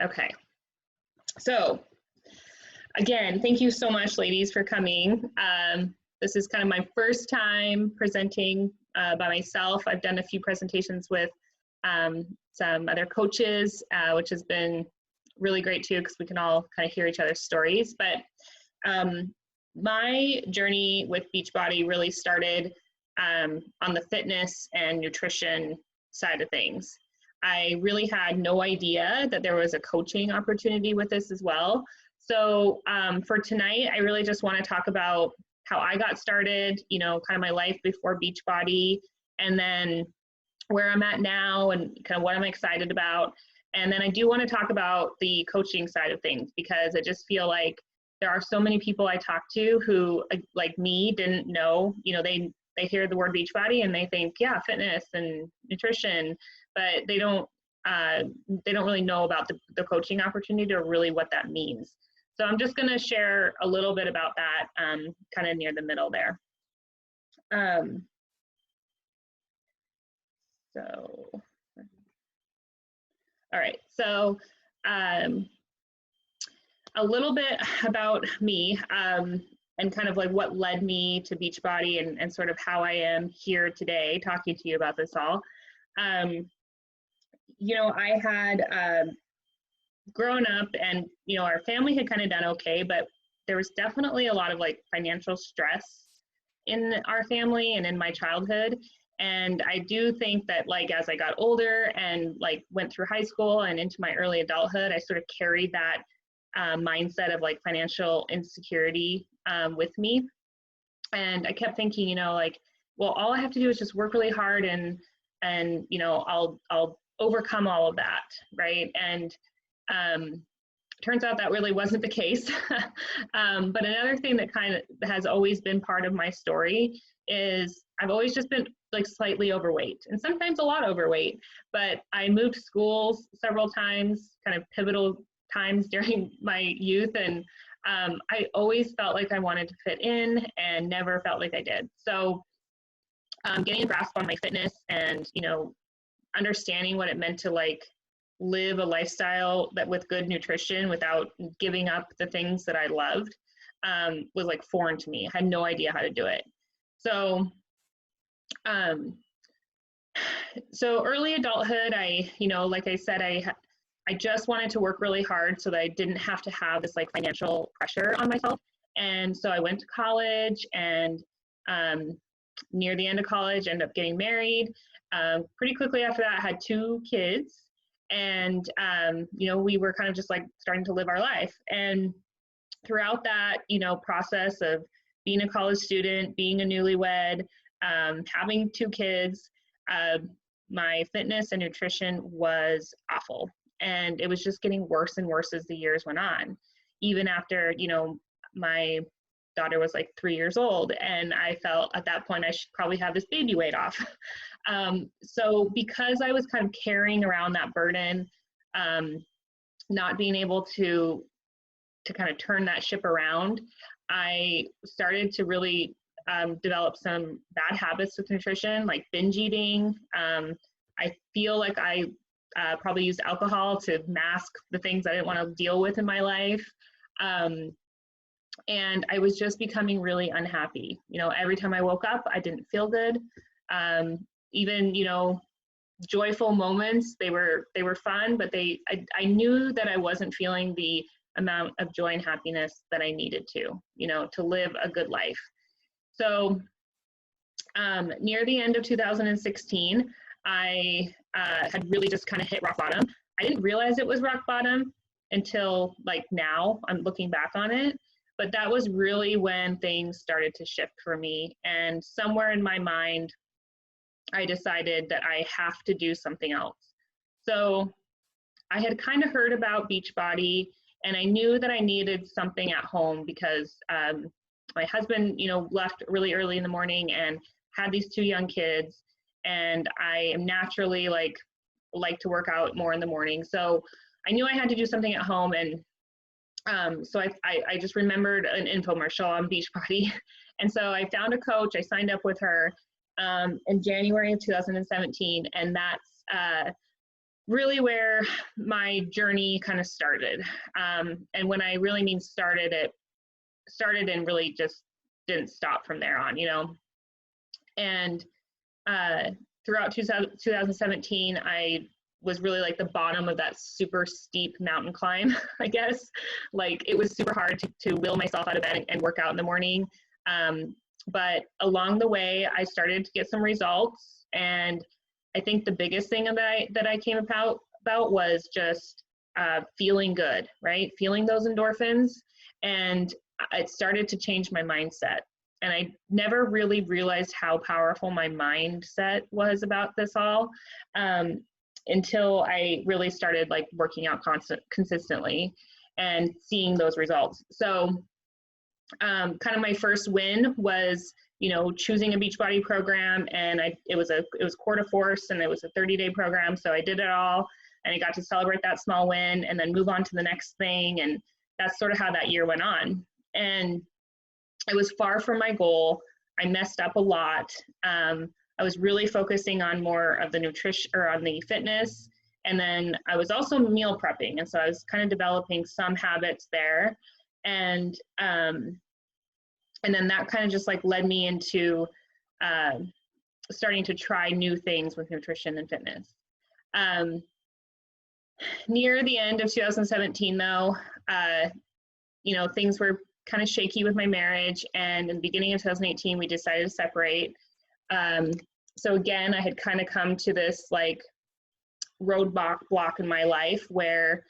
Okay, so again, thank you so much, ladies, for coming. This is kind of my first time presenting by myself. I've done a few presentations with some other coaches, which has been really great too, because we can all kind of hear each other's stories. But my journey with Beachbody really started on the fitness and nutrition side of things. I really had no idea that there was a coaching opportunity with this as well. So for tonight, I really just want to talk about how I got started, you know, kind of my life before Beachbody, and then where I'm at now and kind of what I'm excited about. And then I do want to talk about the coaching side of things, because I just feel like there are so many people I talk to who, like me, didn't know, you know, they hear the word Beachbody and they think, yeah, fitness and nutrition, but they don't really know about the coaching opportunity or really what that means. So I'm just going to share a little bit about that kind of near the middle there. All right, so a little bit about me and kind of like what led me to Beachbody and sort of how I am here today talking to you about this all. You know, I had grown up and, you know, our family had kind of done okay, but there was definitely a lot of like financial stress in our family and in my childhood. And I do think that like as I got older and like went through high school and into my early adulthood, I sort of carried that mindset of like financial insecurity with me. And I kept thinking, you know, like, well, all I have to do is just work really hard and you know, I'll overcome all of that, right? And turns out that really wasn't the case. But another thing that kind of has always been part of my story is I've always just been like slightly overweight and sometimes a lot overweight, but I moved schools several times, kind of pivotal times during my youth. And I always felt like I wanted to fit in and never felt like I did. So getting a grasp on my fitness and, you know, understanding what it meant to like live a lifestyle that with good nutrition without giving up the things that I loved was like foreign to me. I had no idea how to do it. So so early adulthood, you know, like I said, I just wanted to work really hard so that I didn't have to have this like financial pressure on myself. And so I went to college, and near the end of college, ended up getting married. Pretty quickly after that, I had 2 kids. And, you know, we were kind of just like starting to live our life. And throughout that, you know, process of being a college student, being a newlywed, having 2 kids, my fitness and nutrition was awful. And it was just getting worse and worse as the years went on. Even after, you know, my daughter was like 3 years old, and I felt at that point I should probably have this baby weight off. So because I was kind of carrying around that burden, not being able to kind of turn that ship around, I started to really develop some bad habits with nutrition, like binge eating. I feel like I probably used alcohol to mask the things I didn't want to deal with in my life. And I was just becoming really unhappy. You know, every time I woke up, I didn't feel good. Even, you know, joyful moments, they were fun, but I knew that I wasn't feeling the amount of joy and happiness that I needed to, you know, to live a good life. So near the end of 2016, I had really just kind of hit rock bottom. I didn't realize it was rock bottom until like now I'm looking back on it, but that was really when things started to shift for me. And somewhere in my mind, I decided that I have to do something else. So I had kind of heard about Beachbody, and I knew that I needed something at home because my husband, you know, left really early in the morning and had these 2 young kids, and I am naturally like to work out more in the morning. So I knew I had to do something at home, and so I just remembered an infomercial on Beachbody, and so I found a coach. I signed up with her in January of 2017, and that's really where my journey kind of started. And when I really mean started, it started and really just didn't stop from there on, you know. And throughout 2017, I was really like the bottom of that super steep mountain climb, I guess. Like it was super hard to will myself out of bed and work out in the morning. But along the way, I started to get some results. And I think the biggest thing that I came about was just feeling good, right? Feeling those endorphins. And it started to change my mindset. And I never really realized how powerful my mindset was about this all until I really started like working out consistently and seeing those results. So kind of my first win was, you know, choosing a Beachbody program, and it was Core de Force, and it was a 30-day program. So I did it all, and I got to celebrate that small win and then move on to the next thing. And that's sort of how that year went on. And I was far from my goal. I messed up a lot. I was really focusing on more of the nutrition or on the fitness. And then I was also meal prepping. And so I was kind of developing some habits there. And then that kind of just like led me into starting to try new things with nutrition and fitness. Near the end of 2017 though, you know, things were kind of shaky with my marriage, and in the beginning of 2018 we decided to separate. So again, I had kind of come to this like roadblock in my life where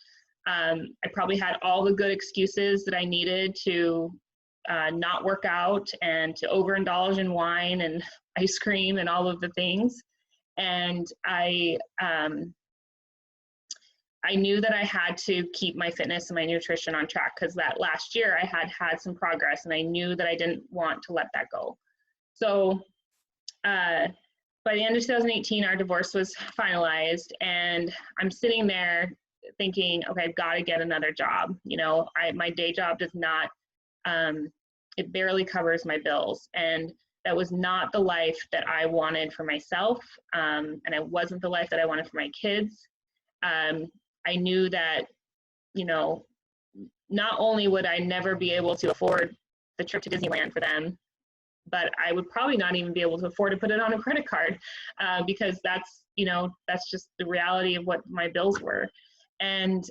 I probably had all the good excuses that I needed to not work out and to overindulge in wine and ice cream and all of the things. And I knew that I had to keep my fitness and my nutrition on track, because that last year I had some progress, and I knew that I didn't want to let that go. So by the end of 2018, our divorce was finalized, and I'm sitting there thinking, okay, I've got to get another job. You know, my day job does not, it barely covers my bills. And that was not the life that I wanted for myself. And it wasn't the life that I wanted for my kids. I knew that, you know, not only would I never be able to afford the trip to Disneyland for them, but I would probably not even be able to afford to put it on a credit card because that's, you know, that's just the reality of what my bills were. And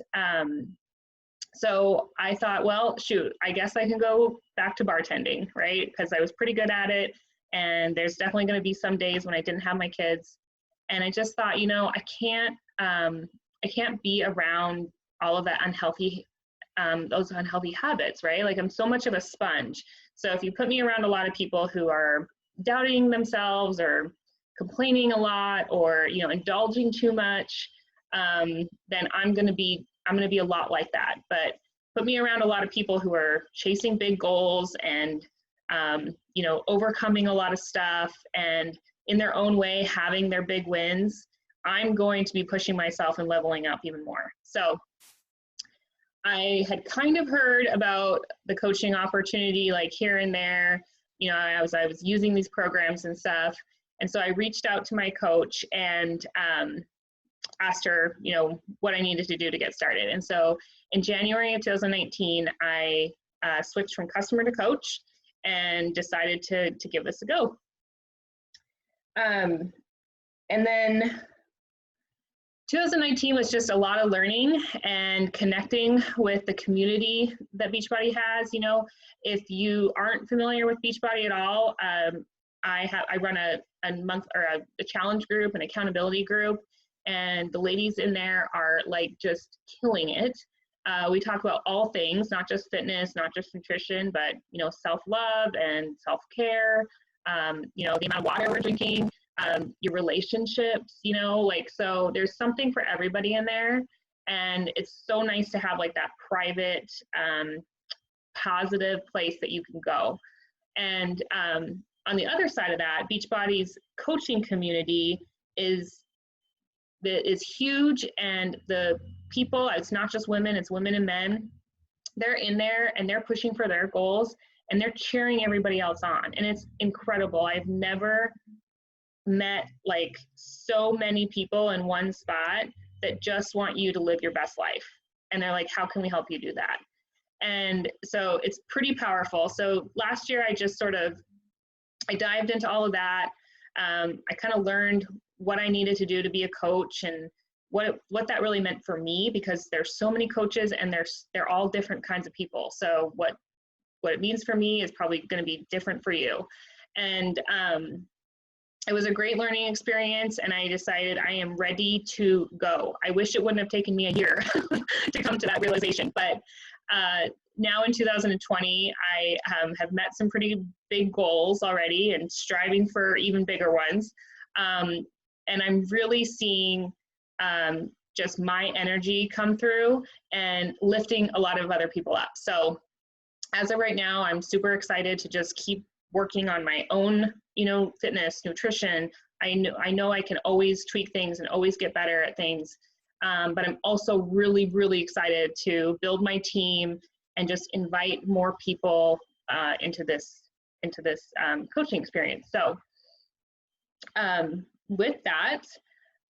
so I thought, well, shoot, I guess I can go back to bartending, right? Because I was pretty good at it. And there's definitely going to be some days when I didn't have my kids. And I just thought, you know, I can't be around all of that unhealthy, those unhealthy habits, right? Like I'm so much of a sponge. So if you put me around a lot of people who are doubting themselves or complaining a lot or, you know, indulging too much, then I'm going to be a lot like that. But put me around a lot of people who are chasing big goals and, you know, overcoming a lot of stuff and in their own way having their big wins, I'm going to be pushing myself and leveling up even more. So I had kind of heard about the coaching opportunity, like here and there, you know, I was using these programs and stuff. And so I reached out to my coach and asked her, you know, what I needed to do to get started. And so in January of 2019, I switched from customer to coach and decided to give this a go. And then 2019 was just a lot of learning and connecting with the community that Beachbody has. You know, if you aren't familiar with Beachbody at all, I run a month or a challenge group, an accountability group, and the ladies in there are like just killing it. We talk about all things, not just fitness, not just nutrition, but, you know, self-love and self-care, you know, the amount of water we're drinking, your relationships, you know, like, so there's something for everybody in there. And it's so nice to have like that private, positive place that you can go. And on the other side of that, Beachbody's coaching community is huge, and the people, it's not just women, it's women and men. They're in there and they're pushing for their goals and they're cheering everybody else on. And it's incredible. I've never met like so many people in one spot that just want you to live your best life. And they're like, how can we help you do that? And so it's pretty powerful. So last year I dived into all of that. I kind of learned what I needed to do to be a coach and what that really meant for me, because there's so many coaches and they're all different kinds of people. So what it means for me is probably going to be different for you. And it was a great learning experience, and I decided I am ready to go. I wish it wouldn't have taken me a year to come to that realization, but now in 2020, I have met some pretty big goals already and striving for even bigger ones. And I'm really seeing just my energy come through and lifting a lot of other people up. So as of right now, I'm super excited to just keep working on my own, fitness, nutrition. I know I can always tweak things and always get better at things. But I'm also really, really excited to build my team and just invite more people into this coaching experience. So with that,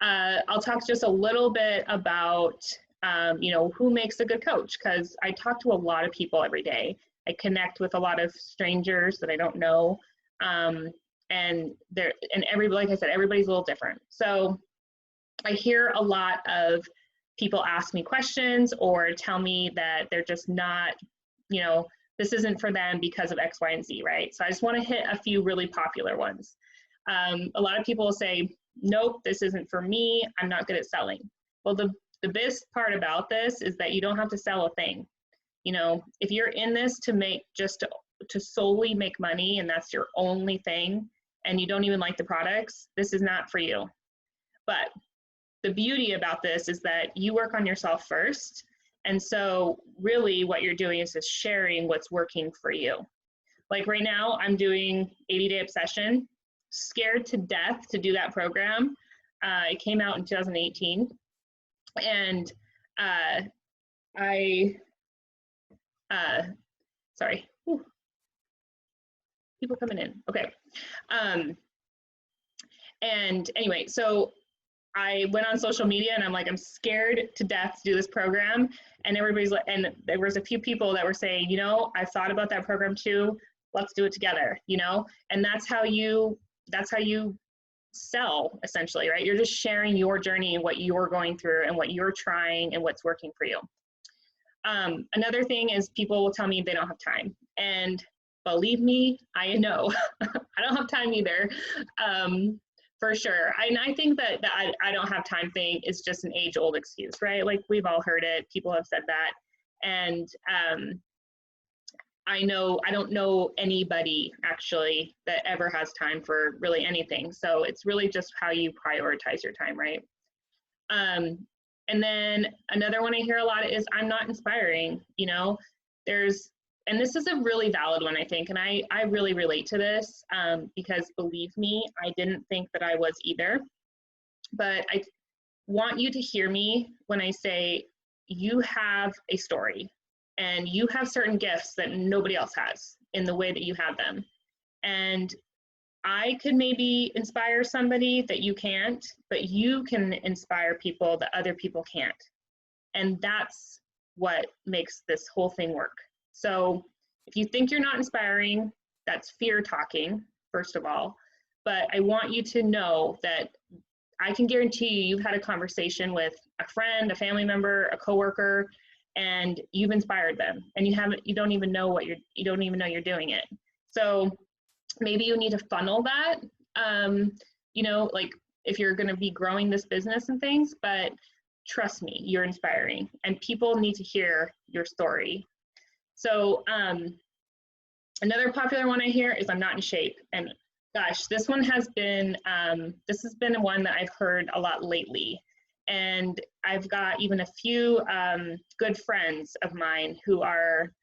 I'll talk just a little bit about who makes a good coach, because I talk to a lot of people every day. I connect with a lot of strangers that I don't know, like I said, everybody's a little different. So I hear a lot of people ask me questions or tell me that they're just not, this isn't for them because of X, Y, and Z, right? So I just want to hit a few really popular ones. A lot of people will say, nope, this isn't for me. I'm not good at selling. Well, the best part about this is that you don't have to sell a thing. If you're in this to solely make money and that's your only thing, and you don't even like the products, this is not for you. But the beauty about this is that you work on yourself first. And so really what you're doing is just sharing what's working for you. Like right now, I'm doing 80-Day Obsession, scared to death to do that program. It came out in 2018. And sorry, Ooh. People coming in. Okay. And anyway, so I went on social media and I'm like, I'm scared to death to do this program. And everybody's like, and there was a few people that were saying, I thought about that program too. Let's do it together, and that's how you sell, essentially, right? You're just sharing your journey and what you're going through and what you're trying and what's working for you. Another thing is people will tell me they don't have time. And believe me, I know. I don't have time either, for sure. And I think that I don't have time thing is just an age-old excuse, right? Like we've all heard it. People have said that. And I don't know anybody actually that ever has time for really anything. So it's really just how you prioritize your time, right? And then another one I hear a lot is I'm not inspiring. And this is a really valid one, I think. And I really relate to this because believe me, I didn't think that I was either. But I want you to hear me when I say you have a story and you have certain gifts that nobody else has in the way that you have them. And I could maybe inspire somebody that you can't, but you can inspire people that other people can't. And that's what makes this whole thing work. So if you think you're not inspiring, that's fear talking, first of all. But I want you to know that I can guarantee you've had a conversation with a friend, a family member, a coworker, and you've inspired them, and you don't even know you're doing it. So maybe you need to funnel that, like if you're going to be growing this business and things, but trust me, you're inspiring and people need to hear your story. So another popular one I hear is I'm not in shape. And gosh, this has been one that I've heard a lot lately. And I've got even a few good friends of mine who are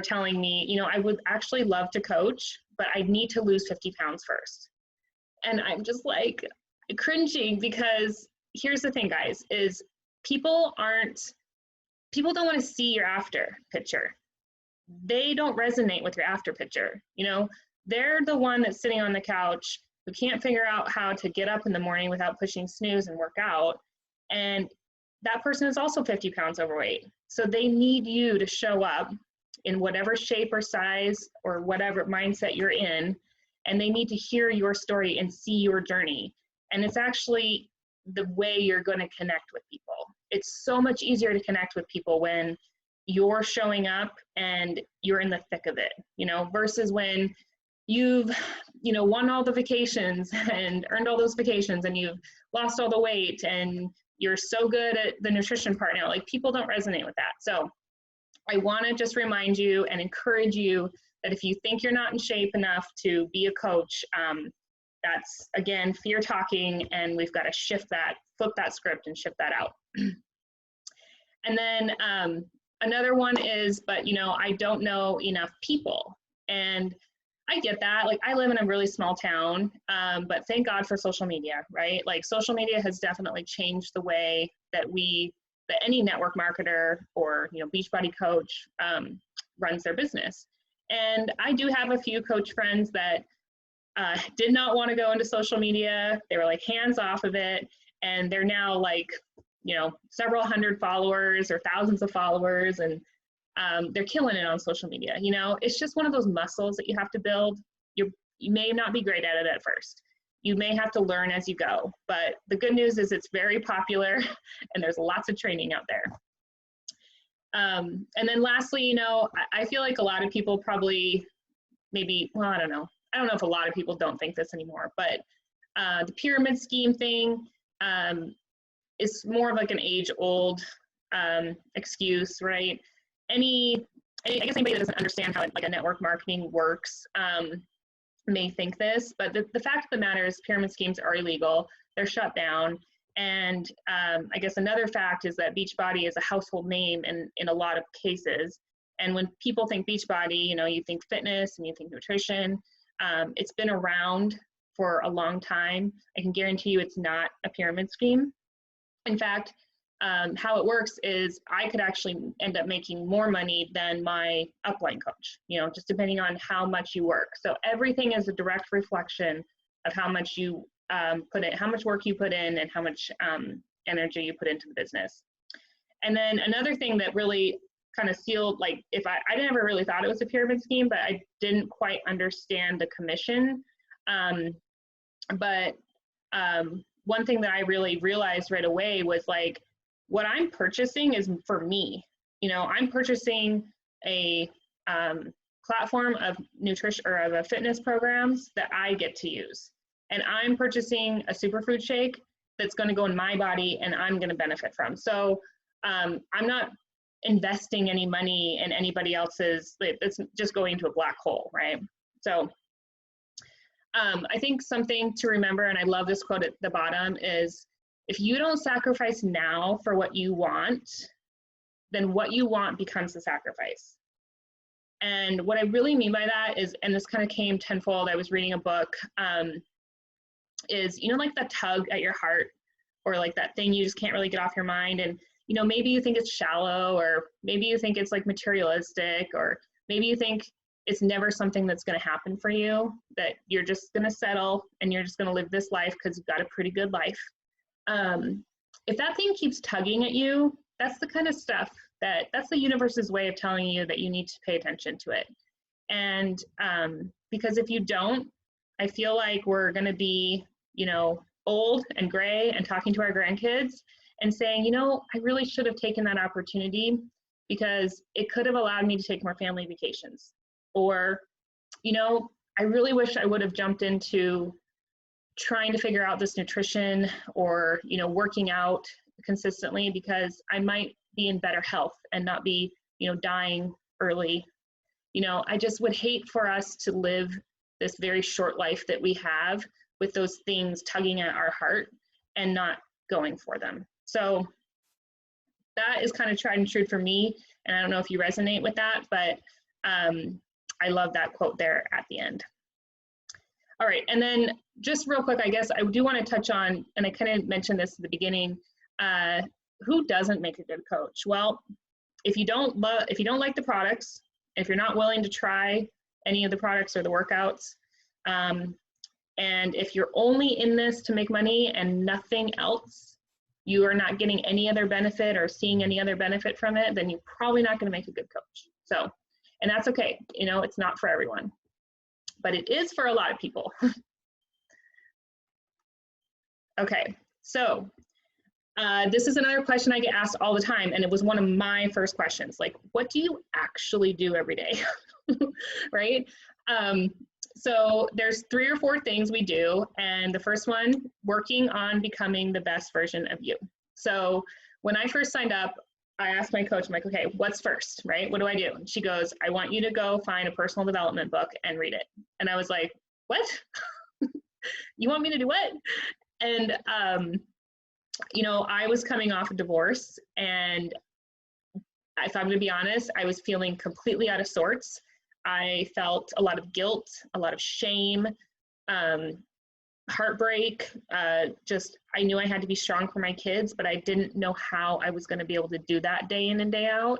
telling me, I would actually love to coach, but I need to lose 50 pounds first. And I'm just like cringing, because here's the thing, guys, is people don't want to see your after picture. They don't resonate with your after picture. They're the one that's sitting on the couch who can't figure out how to get up in the morning without pushing snooze and work out. And that person is also 50 pounds overweight. So they need you to show up in whatever shape or size or whatever mindset you're in, and they need to hear your story and see your journey. And it's actually the way you're going to connect with people. It's so much easier to connect with people when you're showing up and you're in the thick of it, you know, versus when you've, you know, won all the vacations and earned all those vacations and you've lost all the weight and you're so good at the nutrition part now. Like, people don't resonate with that. So I want to just remind you and encourage you that if you think you're not in shape enough to be a coach, that's, again, fear talking, and we've got to shift that, flip that script and shift that out. And then another one is, but, you know, I don't know enough people. And I get that. Like, I live in a really small town, but thank God for social media, right? Like, social media has definitely changed the way that any network marketer or, you know, Beachbody coach runs their business. And I do have a few coach friends that did not want to go into social media. They were like hands off of it. And they're now like, you know, several hundred followers or thousands of followers, and they're killing it on social media. You know, it's just one of those muscles that you have to build. You may not be great at it at first. You may have to learn as you go, but the good news is it's very popular and there's lots of training out there. And then lastly, you know, I feel like a lot of people probably maybe, well, I don't know if a lot of people don't think this anymore, but the pyramid scheme thing is more of like an age-old excuse, right? I guess anybody that doesn't understand how like a network marketing works may think this, but the fact of the matter is pyramid schemes are illegal. They're shut down. And I guess another fact is that Beachbody is a household name in a lot of cases. And when people think Beachbody, you know, you think fitness and you think nutrition. It's been around for a long time. I can guarantee you it's not a pyramid scheme. In fact, how it works is I could actually end up making more money than my upline coach, you know, just depending on how much you work. So everything is a direct reflection of how much you put in, how much work you put in, and how much energy you put into the business. And then another thing that really kind of sealed, like, if I never really thought it was a pyramid scheme, but I didn't quite understand the commission. But one thing that I really realized right away was, like, what I'm purchasing is for me. You know, I'm purchasing a platform of nutrition or of a fitness programs that I get to use. And I'm purchasing a superfood shake that's going to go in my body and I'm going to benefit from. So I'm not investing any money in anybody else's, it's just going into a black hole, right? So I think something to remember, and I love this quote at the bottom, is if you don't sacrifice now for what you want, then what you want becomes the sacrifice. And what I really mean by that is, and this kind of came tenfold, I was reading a book, is, you know, like the tug at your heart, or like that thing you just can't really get off your mind. And, you know, maybe you think it's shallow, or maybe you think it's like materialistic, or maybe you think it's never something that's going to happen for you, that you're just going to settle and you're just going to live this life because you've got a pretty good life. If that thing keeps tugging at you, that's the kind of stuff that's the universe's way of telling you that you need to pay attention to it. And because if you don't, I feel like we're going to be, you know, old and gray and talking to our grandkids and saying, you know, I really should have taken that opportunity because it could have allowed me to take more family vacations. Or, you know, I really wish I would have jumped into trying to figure out this nutrition, or, you know, working out consistently, because I might be in better health and not be, you know, dying early. You know, I just would hate for us to live this very short life that we have with those things tugging at our heart and not going for them. So that is kind of tried and true for me. And I don't know if you resonate with that, but I love that quote there at the end. All right, and then just real quick, I guess I do want to touch on, and I kind of mentioned this at the beginning, who doesn't make a good coach? Well, if you don't like the products, if you're not willing to try any of the products or the workouts, and if you're only in this to make money and nothing else, you are not getting any other benefit or seeing any other benefit from it, then you're probably not going to make a good coach. So, and that's okay. You know, it's not for everyone, but it is for a lot of people. Okay, so this is another question I get asked all the time, and it was one of my first questions, like, what do you actually do every day? Right? So there's 3 or 4 things we do, and the first one, working on becoming the best version of you. So when I first signed up, I asked my coach, I'm like, okay, what's first, right? What do I do? And she goes, I want you to go find a personal development book and read it. And I was like, what? You want me to do what? And, you know, I was coming off a divorce, and if I'm going to be honest, I was feeling completely out of sorts. I felt a lot of guilt, a lot of shame, heartbreak. Just, I knew I had to be strong for my kids, but I didn't know how I was going to be able to do that day in and day out.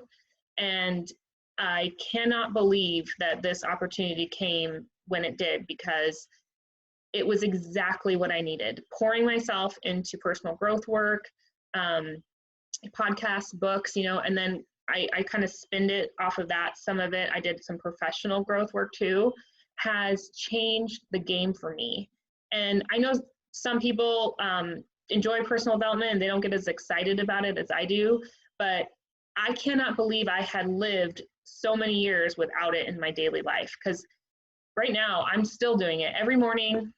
And I cannot believe that this opportunity came when it did, because it was exactly what I needed. Pouring myself into personal growth work, podcasts, books, you know, and then I kind of spinned it off of that. Some of it, I did some professional growth work too, has changed the game for me. And I know some people enjoy personal development and they don't get as excited about it as I do, but I cannot believe I had lived so many years without it in my daily life. Because right now I'm still doing it every morning,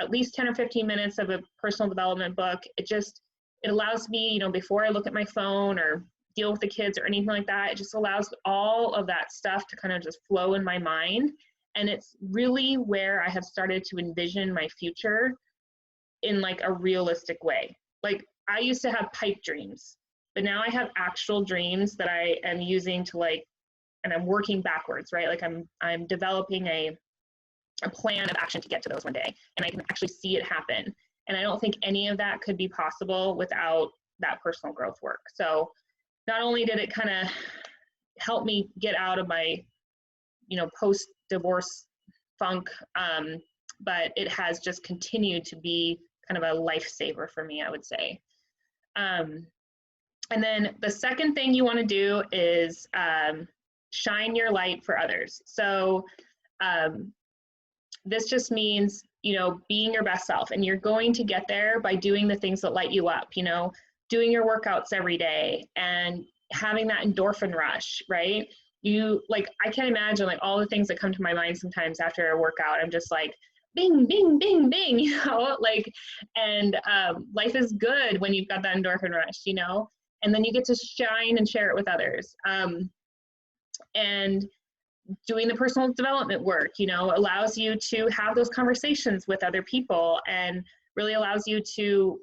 at least 10 or 15 minutes of a personal development book. It allows me, you know, before I look at my phone or deal with the kids or anything like that, it just allows all of that stuff to kind of just flow in my mind. And it's really where I have started to envision my future in like a realistic way. Like, I used to have pipe dreams, but now I have actual dreams that I am using to, like, and I'm working backwards, right? Like I'm developing a plan of action to get to those one day, and I can actually see it happen. And I don't think any of that could be possible without that personal growth work. So not only did it kind of help me get out of my, you know, post-divorce funk, but it has just continued to be kind of a lifesaver for me, I would say. And then the second thing you want to do is shine your light for others. So this just means, you know, being your best self, and you're going to get there by doing the things that light you up, you know, doing your workouts every day and having that endorphin rush, right? You, like, I can't imagine, like, all the things that come to my mind sometimes after a workout. I'm just like, bing, bing, bing, bing, you know, like, and life is good when you've got that endorphin rush, you know, and then you get to shine and share it with others. And doing the personal development work, you know, allows you to have those conversations with other people, and really allows you to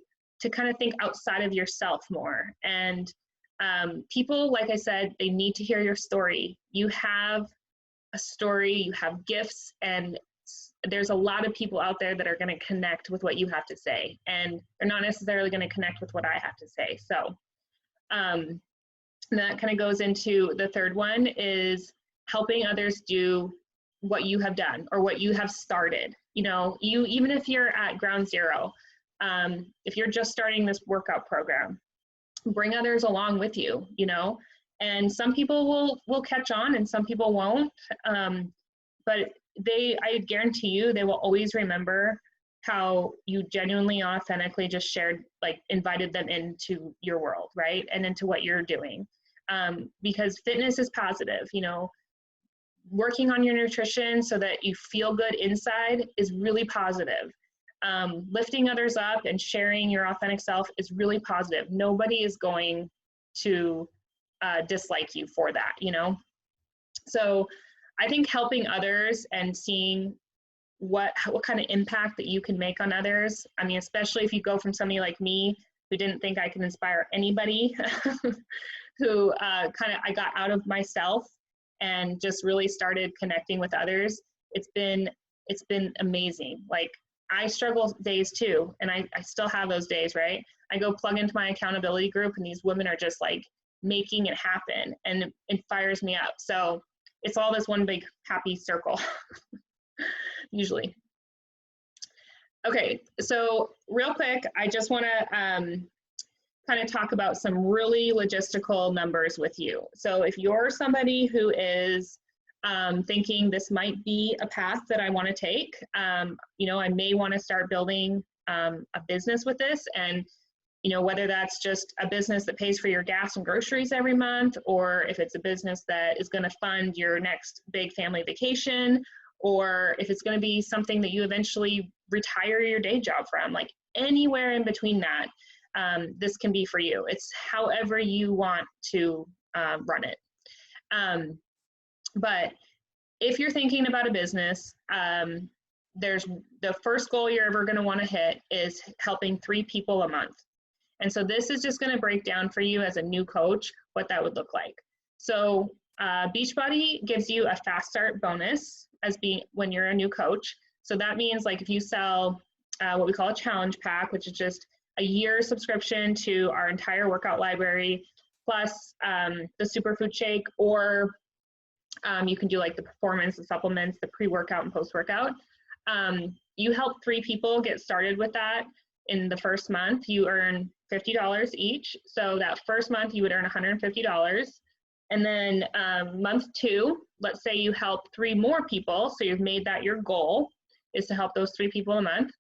kind of think outside of yourself more. And people, like I said, they need to hear your story. You have a story, you have gifts, and there's a lot of people out there that are going to connect with what you have to say, and they're not necessarily going to connect with what I have to say. So that kind of goes into the third one, is helping others do what you have done or what you have started. You know, even if you're at ground zero, if you're just starting this workout program, bring others along with you, you know, and some people will catch on and some people won't. But I guarantee you, they will always remember how you genuinely, authentically just shared, like, invited them into your world, right? And into what you're doing. Because fitness is positive, you know, working on your nutrition so that you feel good inside is really positive. Lifting others up and sharing your authentic self is really positive. Nobody is going to dislike you for that, you know? So I think helping others and seeing what kind of impact that you can make on others. I mean, especially if you go from somebody like me who didn't think I could inspire anybody, who I got out of myself and just really started connecting with others. It's been amazing. Like, I struggle days too, and I still have those days, right? I go plug into my accountability group, and these women are just like making it happen, and it fires me up. So it's all this one big happy circle, usually. Okay, so real quick, I just want to kind of talk about some really logistical numbers with you. So if you're somebody who is thinking this might be a path that I want to take, you know, I may want to start building a business with this, and you know, whether that's just a business that pays for your gas and groceries every month, or if it's a business that is going to fund your next big family vacation, or if it's going to be something that you eventually retire your day job from, like anywhere in between that, this can be for you. It's however you want to run it. But if you're thinking about a business, there's the first goal you're ever going to want to hit is helping 3 people a month. And so this is just going to break down for you as a new coach what that would look like. So Beachbody gives you a fast start bonus when you're a new coach. So that means like if you sell what we call a challenge pack, which is just a year subscription to our entire workout library, plus the superfood shake, or you can do like the performance, the supplements, the pre-workout and post-workout. You help 3 people get started with that. In the first month, you earn $50 each. So that first month you would earn $150. And then month 2, let's say you help 3 more people. So you've made that your goal is to help those 3 people a month.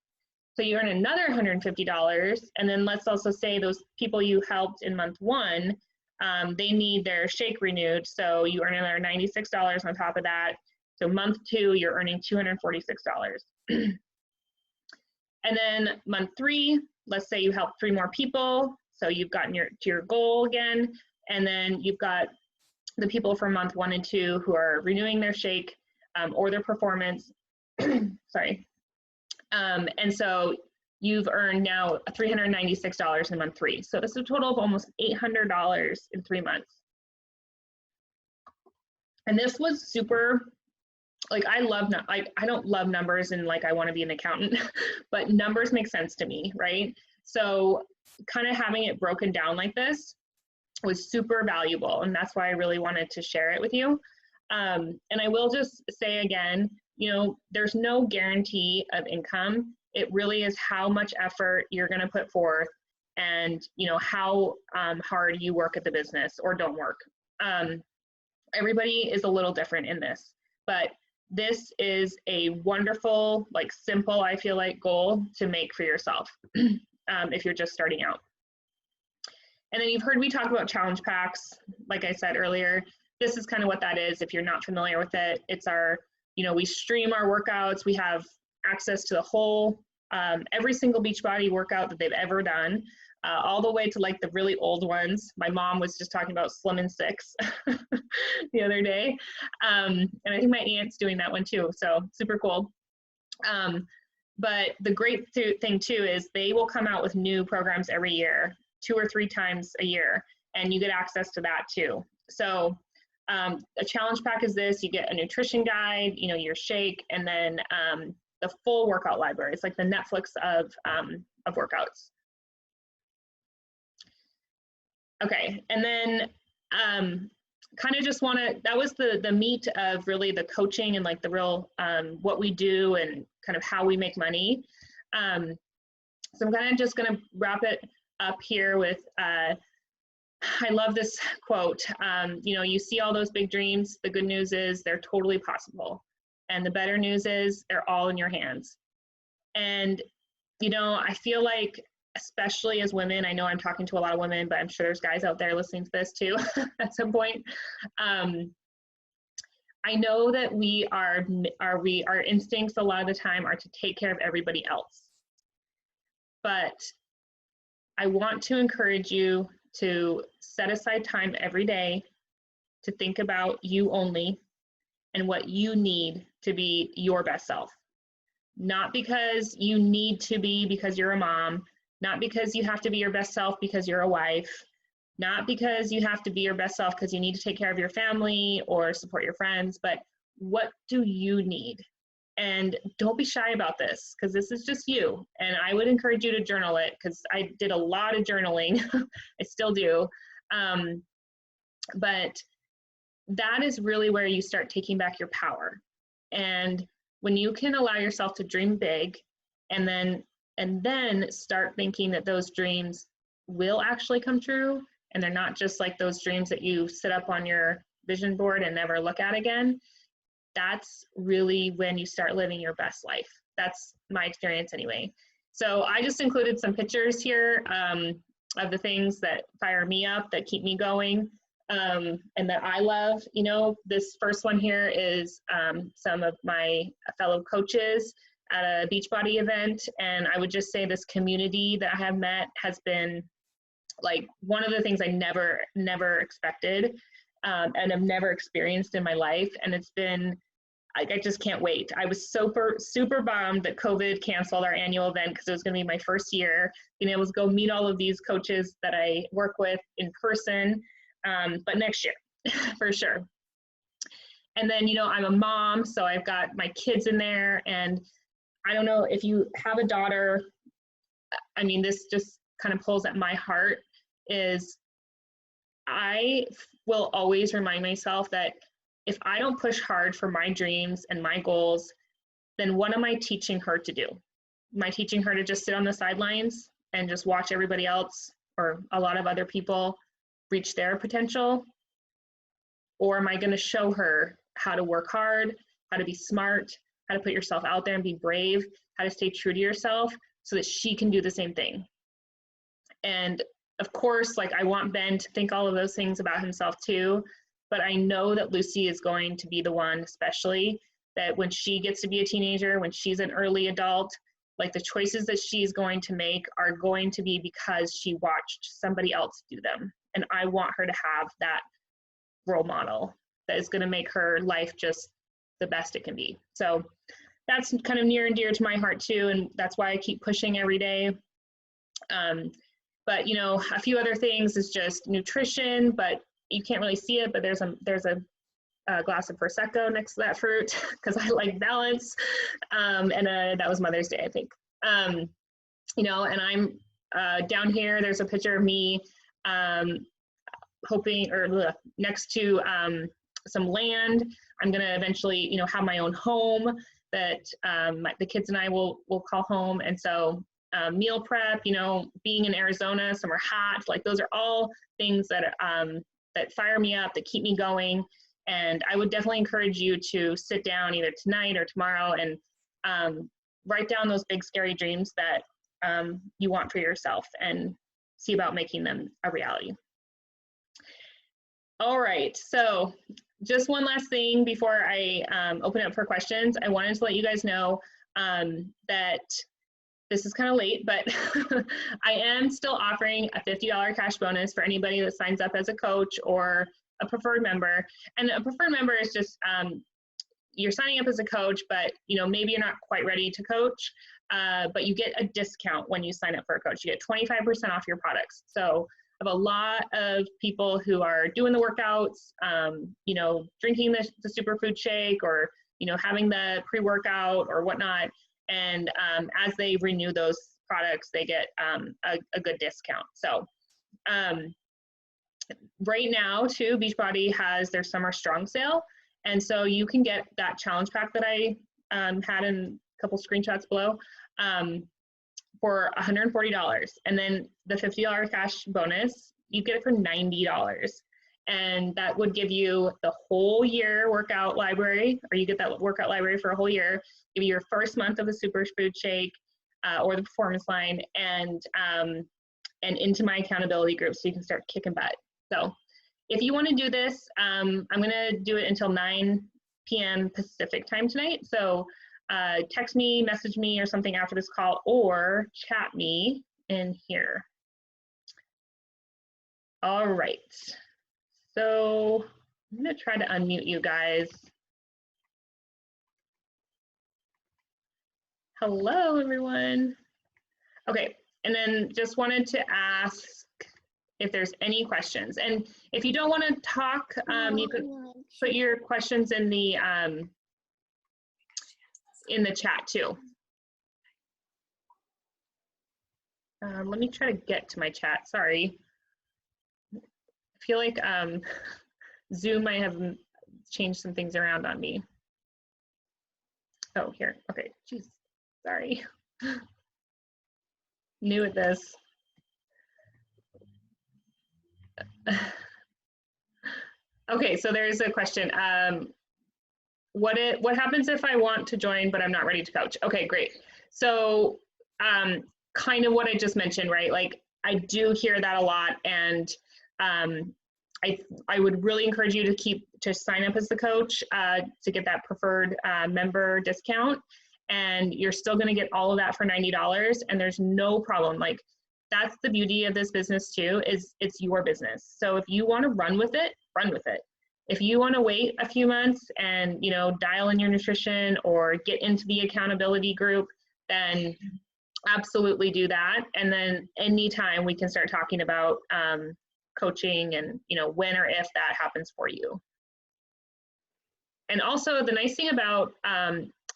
So you earn another $150. And then let's also say those people you helped in month 1, they need their shake renewed. So you earn another $96 on top of that. So month 2, you're earning $246. And then month 3, let's say you help 3 more people. So you've gotten to your goal again. And then you've got the people from month 1 and 2 who are renewing their shake or their performance. Sorry. And so you've earned now $396 in month 3. So this is a total of almost $800 in 3 months. And this was super, like I don't love numbers and like I want to be an accountant, but numbers make sense to me, right? So kind of having it broken down like this was super valuable, and that's why I really wanted to share it with you. And I will just say again, you know, there's no guarantee of income. It really is how much effort you're going to put forth, and you know how hard you work at the business or don't work. Everybody is a little different in this, but this is a wonderful, like simple, I feel like, goal to make for yourself if you're just starting out. And then you've heard me talk about challenge packs. Like I said earlier, this is kind of what that is. If you're not familiar with it, it's our, you know, we stream our workouts. We have access to the whole, every single Beachbody workout that they've ever done, all the way to like the really old ones. My mom was just talking about Slim and Six the other day. And I think my aunt's doing that one too. So super cool. But the great thing too is they will come out with new programs every year, 2 or 3 times a year, and you get access to that too. So a challenge pack is this: you get a nutrition guide, you know, your shake, and then the full workout library. It's like the Netflix of workouts. Okay, and then kind of just want to, that was the meat of really the coaching and like the real what we do and kind of how we make money. So I'm kind of just going to wrap it up here with I love this quote. You know, you see all those big dreams. The good news is they're totally possible. And the better news is they're all in your hands. And, you know, I feel like, especially as women, I know I'm talking to a lot of women, but I'm sure there's guys out there listening to this too at some point. I know that our instincts a lot of the time are to take care of everybody else. But I want to encourage you to set aside time every day to think about you only and what you need to be your best self. Not because you need to be because you're a mom, not because you have to be your best self because you're a wife, not because you have to be your best self because you need to take care of your family or support your friends, but what do you need? And don't be shy about this, because this is just you. And I would encourage you to journal it, because I did a lot of journaling. I still do. But that is really where you start taking back your power. And when you can allow yourself to dream big and then start thinking that those dreams will actually come true, and they're not just like those dreams that you sit up on your vision board and never look at again, that's really when you start living your best life. That's my experience anyway. So I just included some pictures here of the things that fire me up, that keep me going, and that I love. You know, this first one here is some of my fellow coaches at a Beachbody event, and I would just say this community that I have met has been like one of the things I never expected and have never experienced in my life. And it's been, I just can't wait. I was super bummed that COVID canceled our annual event because it was going to be my first year being able to go meet all of these coaches that I work with in person, but next year for sure. And then, you know, I'm a mom, so I've got my kids in there, and I don't know if you have a daughter, I mean, this just kind of pulls at my heart, is I will always remind myself that if I don't push hard for my dreams and my goals, then what am I teaching her to do? Am I teaching her to just sit on the sidelines and just watch everybody else or a lot of other people reach their potential? Or am I going to show her how to work hard, how to be smart, how to put yourself out there and be brave, how to stay true to yourself so that she can do the same thing? And of course, like, I want Ben to think all of those things about himself too, but I know that Lucy is going to be the one, especially, that when she gets to be a teenager, when she's an early adult, like, the choices that she's going to make are going to be because she watched somebody else do them. And I want her to have that role model that is going to make her life just the best it can be. So that's kind of near and dear to my heart too, and that's why I keep pushing every day. But you know, a few other things is just nutrition, but you can't really see it, but there's a glass of Prosecco next to that fruit because I like balance. And that was Mother's Day, I think. You know, and I'm down here, there's a picture of me hoping, or next to some land. I'm gonna eventually, you know, have my own home that the kids and I will call home. And so meal prep, you know, being in Arizona, summer hot, like, those are all things that that fire me up, that keep me going. And I would definitely encourage you to sit down either tonight or tomorrow and write down those big scary dreams that you want for yourself and see about making them a reality. All right, so just one last thing before I open up for questions. I wanted to let you guys know that this is kind of late, but I am still offering a $50 cash bonus for anybody that signs up as a coach or a preferred member. And a preferred member is just, you're signing up as a coach, but you know, maybe you're not quite ready to coach, but you get a discount when you sign up for a coach. You get 25% off your products. So I have a lot of people who are doing the workouts, you know, drinking the superfood shake, or, you know, having the pre-workout or whatnot. And as they renew those products, they get a good discount. So right now too, Beachbody has their summer strong sale. And so you can get that challenge pack that I had in a couple screenshots below for $140. And then the $50 cash bonus, you get it for $90. And that would give you the whole year workout library, or you get that workout library for a whole year, give you your first month of the superfood shake or the performance line, and into my accountability group so you can start kicking butt. So if you want to do this, I'm going to do it until 9 p.m. Pacific time tonight. So text me, message me or something after this call, or chat me in here. All right. So I'm going to try to unmute you guys. Hello, everyone. Okay, and then just wanted to ask if there's any questions. And if you don't want to talk, you can put your questions in the chat too. Let me try to get to my chat. Sorry. I feel like Zoom might have changed some things around on me. Oh, here. Okay. Jeez. Sorry. New at this. Okay, so there's a question. What happens if I want to join but I'm not ready to coach? Okay, great. So kind of what I just mentioned, right? Like I do hear that a lot, and um, I would really encourage you to sign up as the coach to get that preferred member discount, and you're still going to get all of that for $90, and there's no problem. Like that's the beauty of this business too, is it's your business. So if you want to run with it, run with it. If you want to wait a few months and, you know, dial in your nutrition or get into the accountability group, then absolutely do that. And then anytime we can start talking about coaching and, you know, when or if that happens for you. And also the nice thing about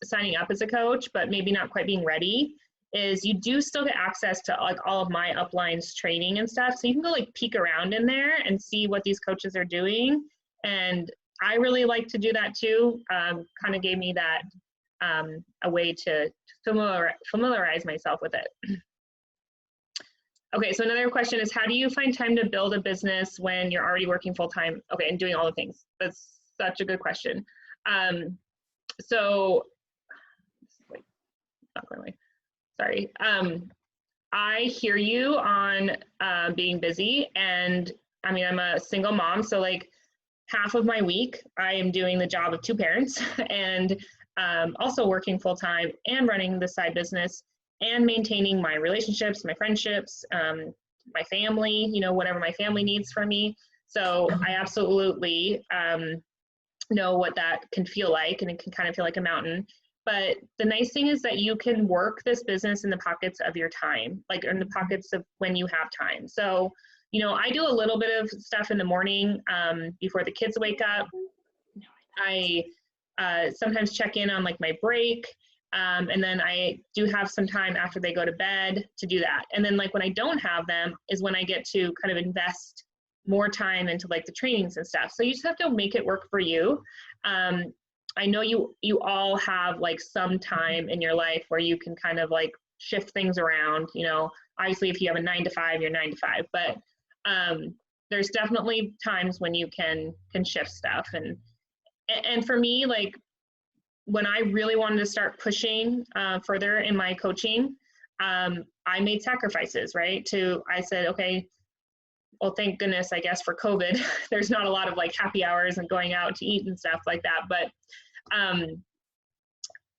signing up as a coach, but maybe not quite being ready, is you do still get access to like all of my uplines training and stuff. So you can go like peek around in there and see what these coaches are doing. And I really like to do that too. Kind of gave me that a way to familiarize myself with it. Okay, so another question is, how do you find time to build a business when you're already working full time? Okay, and doing all the things. That's such a good question. So, wait, not going away. Sorry. I hear you on being busy, and I mean, I'm a single mom, so like half of my week I am doing the job of two parents and also working full time and running the side business and maintaining my relationships, my friendships, my family, you know, whatever my family needs from me. So I absolutely know what that can feel like, and it can kind of feel like a mountain. But the nice thing is that you can work this business in the pockets of your time, like in the pockets of when you have time. So, you know, I do a little bit of stuff in the morning before the kids wake up. I sometimes check in on like my break. And then I do have some time after they go to bed to do that. And then like when I don't have them is when I get to kind of invest more time into like the trainings and stuff. So you just have to make it work for you. I know you all have like some time in your life where you can kind of like shift things around, you know, obviously if you have a 9 to 5, you're 9 to 5, but there's definitely times when you can shift stuff. And for me, like when I really wanted to start pushing further in my coaching, I made sacrifices, right? I said, okay, well, thank goodness, I guess for COVID, there's not a lot of like happy hours and going out to eat and stuff like that. But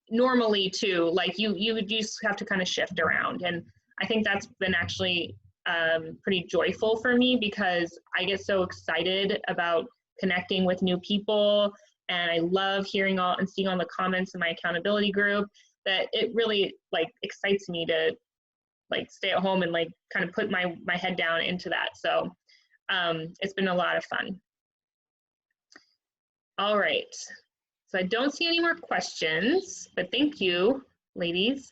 normally too, like you just have to kind of shift around. And I think that's been actually pretty joyful for me, because I get so excited about connecting with new people. And I love hearing all and seeing all the comments in my accountability group, that it really like excites me to like stay at home and like kind of put my head down into that. So it's been a lot of fun. All right. So I don't see any more questions, but thank you, ladies.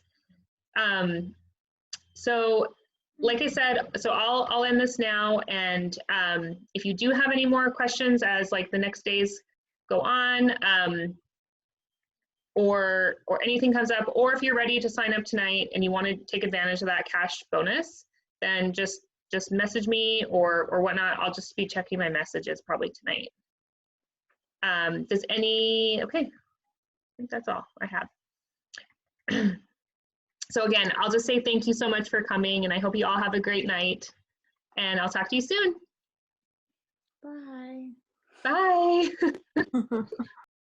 So like I said, so I'll end this now. And if you do have any more questions as like the next days go on, or anything comes up, or if you're ready to sign up tonight and you want to take advantage of that cash bonus, then just message me or whatnot. I'll just be checking my messages probably tonight. Okay, I think that's all I have. So again, I'll just say thank you so much for coming, and I hope you all have a great night, and I'll talk to you soon. Bye. Bye.